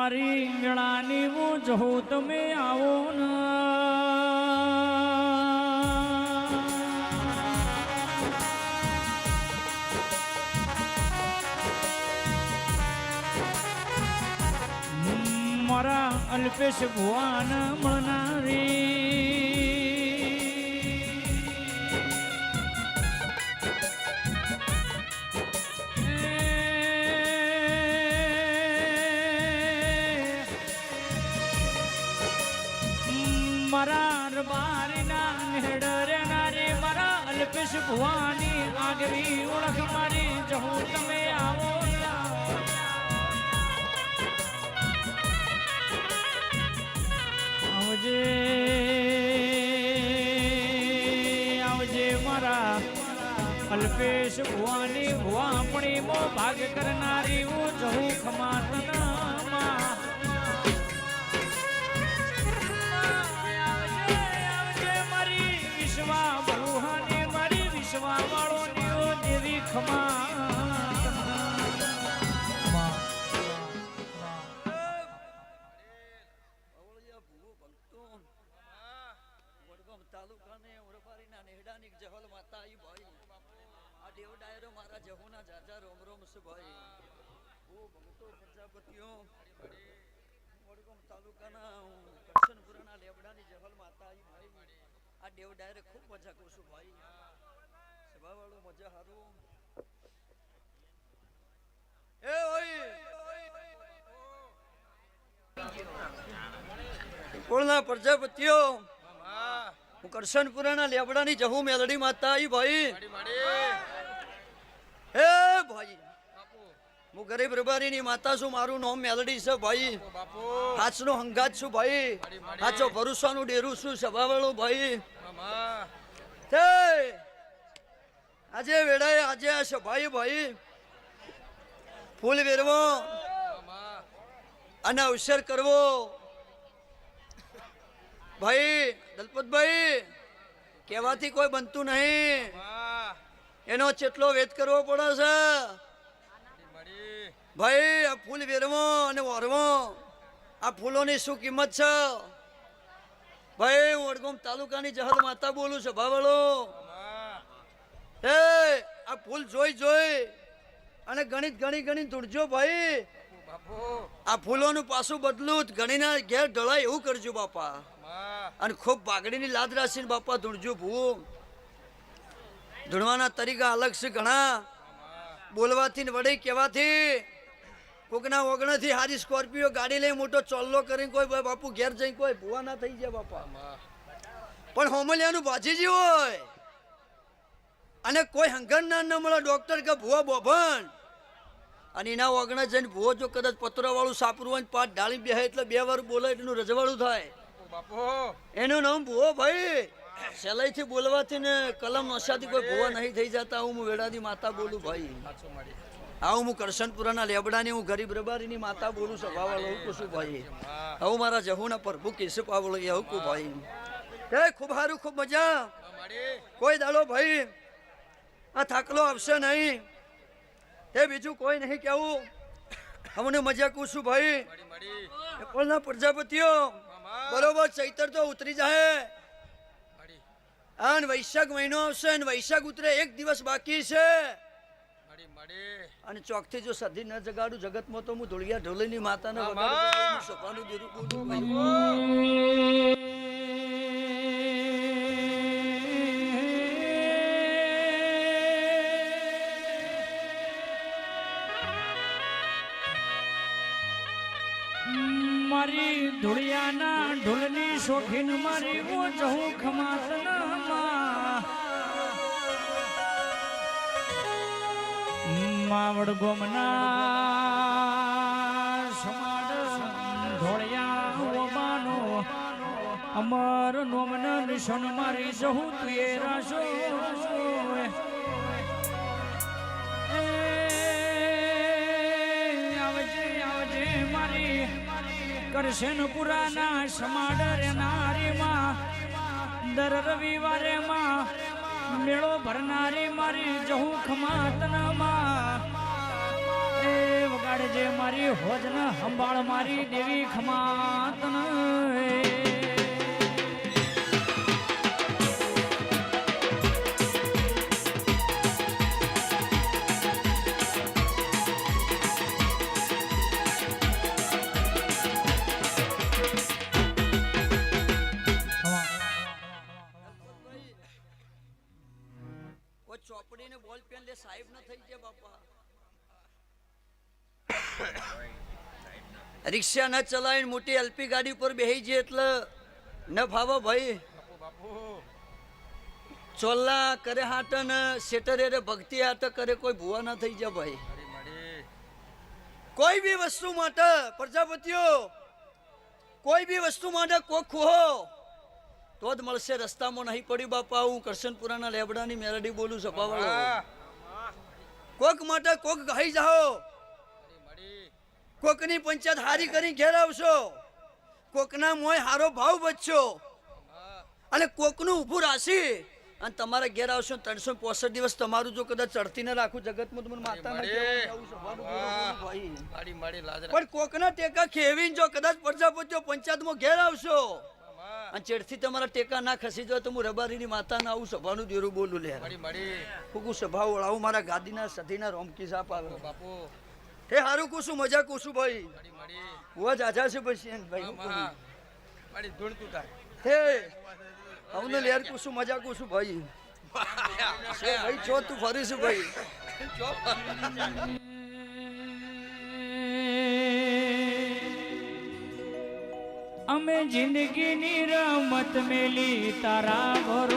મારી મેળાની હું જહું તમે આવો ને મારા અલ્પેશ ભુવાન મળનારી મારા રબારીના નેડરે નારી મારા અલ્પેશ ભુવાની આગવી ઓળખ મારી જહું તમે આવો આવજે આવજે મારા અલ્પેશ ભુવાની ભુવાપણી મો ભાગ કરનારી હું જહું ખમાતના વાળો નીઓ દેવી ખમા તાલુકાને ઉરબારીના નેહડાની જહલ માતા આઈ ભાઈ આ દેવ ડાયરો મારા જહુના જાજા રોમ રોમ છે ભાઈ ઓ ભગતો પ્રજાપતિઓ વડગામ તાલુકાના કરશનપુરાના લેબડાની જહલ માતા આઈ ભાઈ આ દેવ ડાયરે ખૂબ મજા કરું છું ભાઈ સભાવાળો મજા હારું એ ઓય કોળના પ્રજાપતિઓ હું કરશનપુરાના લેબડાની જહુ મેલડી માતા આઈ ભાઈ એ ભાઈ હું ગરીબ રબારીની માતા છું મારું નામ મેલડી છે ભાઈ હાચનો હંગાત છું ભાઈ હાચો ભરૂસાનું ડેરું છું સભાવાળો ભાઈ આજે વેડાએ આજે આ સભાઈ ભાઈ ફૂલ વેરવો અને અવસર કરવો ભાઈ દલપતભાઈ કહેવાથી કોઈ બનતું નહીં એનો જેટલો વેદ કરવો પડે છે ભાઈ આ ફૂલ વેરવો અને વરવો આ ફૂલોની શું કિંમત છે ભાઈ હું વડગામ તાલુકાની જહલ માતા બોલું છું ભાવળો એ આ ફૂલ જોઈ અને ગણિત ગણી ધૂણજો ભાઈ આ ફૂલોનું પાછું બદલું ગણીના ઘેર ઢળાય એવું કરજો બાપા અને ખૂબ બાગડીની લાદ રાખીને બાપા ધૂણજો ભૂ ધૂણવાના તરીકા અલગ છે ઘણા બોલવાથી ને વડે કહેવાથી કોકના ઓગણથી હારી સ્કોર્પિયો ગાડી લઈ મોટો ચોલ્લો કરીને કોઈ બાપુ ઘેર જઈ કોઈ ભૂવા ના થઈ જાય બાપા પણ હોમલિયાનું ભાજીજી હોય અને કોઈ હંગર ના મળે ડોક્ટર કે ભૂવા બોભણ અને એના ઓગણા જઈને ભૂવો જો કદાચ પતરા વાળું સાપરું હોય પાટ ઢાળી બેહે એટલે 2 વાર બોલે એટલું રજવાડું થાય એનું નામ ભૂવો ભાઈ સહેલાઈથી બોલવાથી ને કલમ નશાથી કોઈ ભૂવા નહીં થઈ જતા હું વેડાની માતા બોલું ભાઈ આવું હું કરશનપુરાના લેબડાની હું ગરીબ રબારીની માતા બોલું સભાવાળો હું કુશું ભાઈ આવું મારા જહુના પ્રભુ કેશવ પાવળો આવું કુ ભાઈ એ ખૂબ સારું ખૂબ મજા કોઈ દાડો ભાઈ આ થાકલો આવશે નહીં એ બીજું કોઈ નહીં કેવું અમને મજા કુશું ભાઈ કોળના પ્રજાપતિઓ બરોબર ચૈતર તો ઉતરી જાય અને વૈશાખ મહિનો આવશે અને વૈશાખ ઉતરે 1 દિવસ બાકી છે અને ચોકથી જો સધી ન જગાડું જગતમાં તો હું ધોળિયા ઢોલીની માતાને વગાડું સભાનું દેરું બોલું મારી ધોળિયાના ઢોલની શોખીન મારી ઓ જહું ખમાતના માવડ ગોમના સમાડ ધોળિયા ઓમાનો અમર નોમના નિશાન મારી જહું તુએ રાશો આવજે મારી કરશનપુરાના સમાડ રે નારીમાં દર રવિવારે માં મેળો ભરનારી મારી જહું ખમાતના માં એ વગાડ પાડજે મારી હોજને સંભાળ મારી દેવી ખમાતન કોઈ ચોપડી ને બોલ પેન લે સાહેબ ન થઈ ગયા બાપા. રિક્ષા ન ચલાવીને મોટી એલપી ગાડી પર બેહી જઈએ એટલે ન ફાવો ભાઈ. ચોલ્લા કરે હાટ ને શેટરે રે ભક્તિ હાટ કરે કોઈ ભૂવા ના થઈ જાય ભાઈ. કોઈ બી વસ્તુ માટે પ્રજાપતિઓ કોઈ બી વસ્તુ માટે કોક ખુહો તો જ મળશે. રસ્તામાં નહીં પડ્યું બાપા. હું કરશનપુરાના લેબડાની મેલડી બોલું સભાવાળો. કોક માટે કોક ગઈ જાઓ. કોકની પંચાયત હારી કરી ઘેર આવશો. કોકના મોય હારો ભાવ બચશો અને કોકનું ઊભું રાશી અને તમારા ઘેર આવશો. 365 દિવસ તમારું જો કદાચ ચડતી ન રાખું જગતમાં તમને માતા પણ કોકના ટેકા ખેવીને જો કદાચ પ્રજાપતિઓ પંચાયતમાં ઘેર આવશો અને ચેડથી તમારા ટેકા ના ખસી જાય તો હું રબારીની માતા ના આવું સભાનું દેરું બોલું લે. હું સભા ઓળાવું મારા ગાદીના સધીના રોમકી સાપ આવે બાપુ. હે હારું કુશું મજા કુશું ભાઈ. હું જ આજા છે પછી ભાઈ હે હું લેર કુશું મજા કુશું ભાઈ. ભાઈ છો તું ફરીશું ભાઈ. અમે જિંદગીની રમત મેલી તારા ભરો